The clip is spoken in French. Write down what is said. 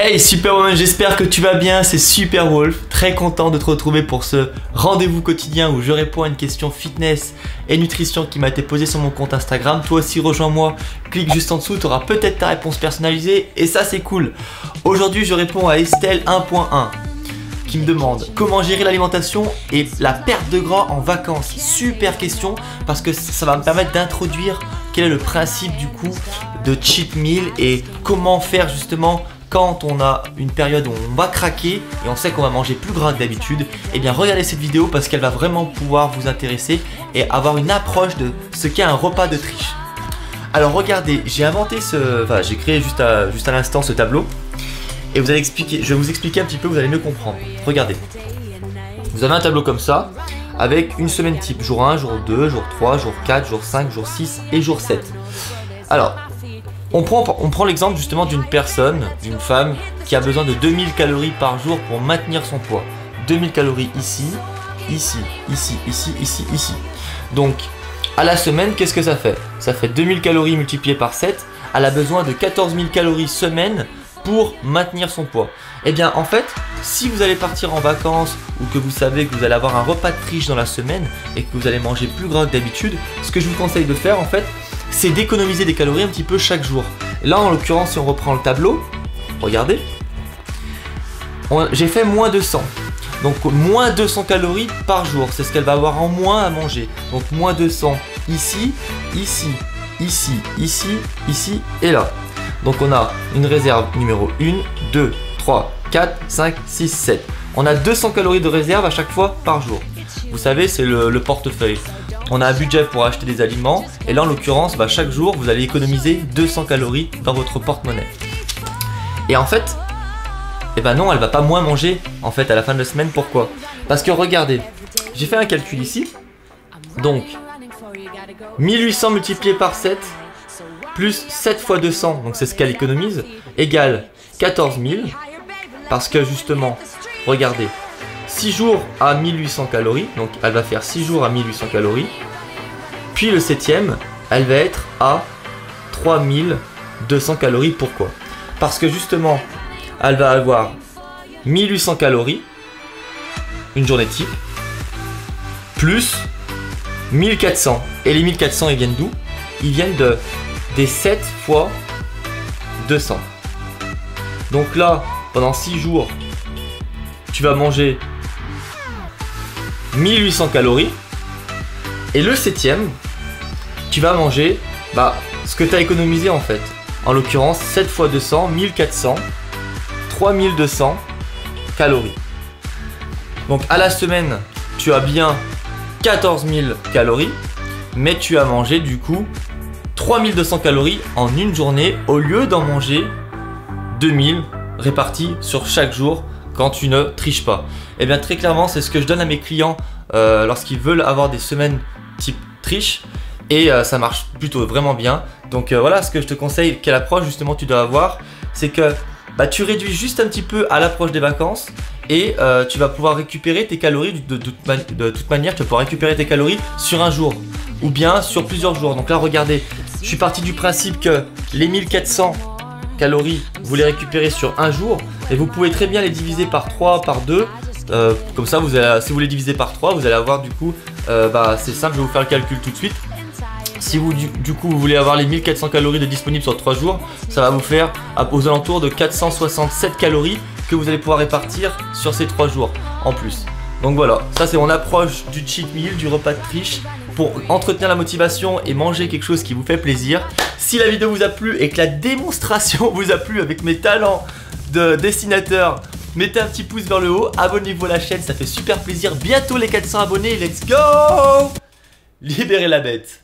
Hey Superwoman, j'espère que tu vas bien, c'est Superwolf, très content de te retrouver pour ce rendez-vous quotidien où je réponds à une question fitness et nutrition qui m'a été posée sur mon compte Instagram. Toi aussi rejoins-moi, clique juste en dessous, tu auras peut-être ta réponse personnalisée et ça c'est cool. Aujourd'hui je réponds à Estelle 1.1 qui me demande comment gérer l'alimentation et la perte de gras en vacances. Super question parce que ça va me permettre d'introduire quel est le principe du coup de cheat meal et comment faire justement quand on a une période où on va craquer et on sait qu'on va manger plus gras que d'habitude. Et bien regardez cette vidéo parce qu'elle va vraiment pouvoir vous intéresser et avoir une approche de ce qu'est un repas de triche. Alors regardez, j'ai inventé j'ai créé juste à l'instant ce tableau et vous allez expliquer, je vais vous expliquer un petit peu, vous allez mieux comprendre. Regardez, vous avez un tableau comme ça avec une semaine type, jour 1, jour 2, jour 3, jour 4, jour 5, jour 6 et jour 7. Alors on prend l'exemple justement d'une personne, d'une femme qui a besoin de 2000 calories par jour pour maintenir son poids. 2000 calories ici, ici, ici, ici, ici, ici. Donc à la semaine, qu'est-ce que ça fait? Ça fait 2000 calories multipliées par 7. Elle a besoin de 14 000 calories semaine pour maintenir son poids. Et bien en fait, si vous allez partir en vacances ou que vous savez que vous allez avoir un repas de triche dans la semaine et que vous allez manger plus gras que d'habitude, ce que je vous conseille de faire en fait, c'est d'économiser des calories un petit peu chaque jour. Et là en l'occurrence si on reprend le tableau, regardez, j'ai fait moins 200. Donc moins 200 calories par jour, c'est ce qu'elle va avoir en moins à manger. Donc moins 200 ici, ici, ici, ici, ici et là. Donc on a une réserve numéro 1, 2, 3, 4, 5, 6, 7. On a 200 calories de réserve à chaque fois par jour. Vous savez, c'est le portefeuille. On a un budget pour acheter des aliments et là en l'occurrence, chaque jour vous allez économiser 200 calories dans votre porte-monnaie. Et en fait, non, elle va pas moins manger en fait à la fin de la semaine. Pourquoi? Parce que regardez, j'ai fait un calcul ici. Donc 1800 multiplié par 7 plus 7 fois 200, donc c'est ce qu'elle économise, égale 14 000. Parce que justement, regardez, 6 jours à 1800 calories, donc elle va faire 6 jours à 1800 calories. Puis le 7e, elle va être à 3200 calories. Pourquoi? Parce que justement, elle va avoir 1800 calories, une journée type, plus 1400. Et les 1400, ils viennent d'où? Ils viennent des 7 fois 200. Donc là, pendant 6 jours, tu vas manger 1800 calories. Et le 7e, tu vas manger ce que tu as économisé en fait. En l'occurrence, 7 fois 200, 1400, 3200 calories. Donc à la semaine, tu as bien 14 000 calories, mais tu as mangé du coup 3200 calories en une journée au lieu d'en manger 2000 répartis sur chaque jour quand tu ne triches pas. Et bien très clairement, c'est ce que je donne à mes clients lorsqu'ils veulent avoir des semaines type triche et ça marche plutôt vraiment bien. Donc voilà ce que je te conseille, quelle approche justement tu dois avoir, c'est que tu réduis juste un petit peu à l'approche des vacances et tu vas pouvoir récupérer tes calories de toute manière, tu vas pouvoir récupérer tes calories sur un jour ou bien sur plusieurs jours. Donc là regardez, je suis parti du principe que les 1400 calories, vous les récupérez sur un jour et vous pouvez très bien les diviser par 3, par 2. Comme ça, si vous les divisez par 3, vous allez avoir du coup, c'est simple, je vais vous faire le calcul tout de suite. Si vous du coup vous voulez avoir les 1400 calories de disponibles sur 3 jours, ça va vous faire aux alentours de 467 calories que vous allez pouvoir répartir sur ces 3 jours en plus. Donc voilà, ça c'est mon approche du cheat meal, du repas de triche pour entretenir la motivation et manger quelque chose qui vous fait plaisir. Si la vidéo vous a plu et que la démonstration vous a plu avec mes talents de dessinateur, mettez un petit pouce vers le haut, abonnez-vous à la chaîne, ça fait super plaisir. Bientôt les 400 abonnés, let's go! Libérez la bête!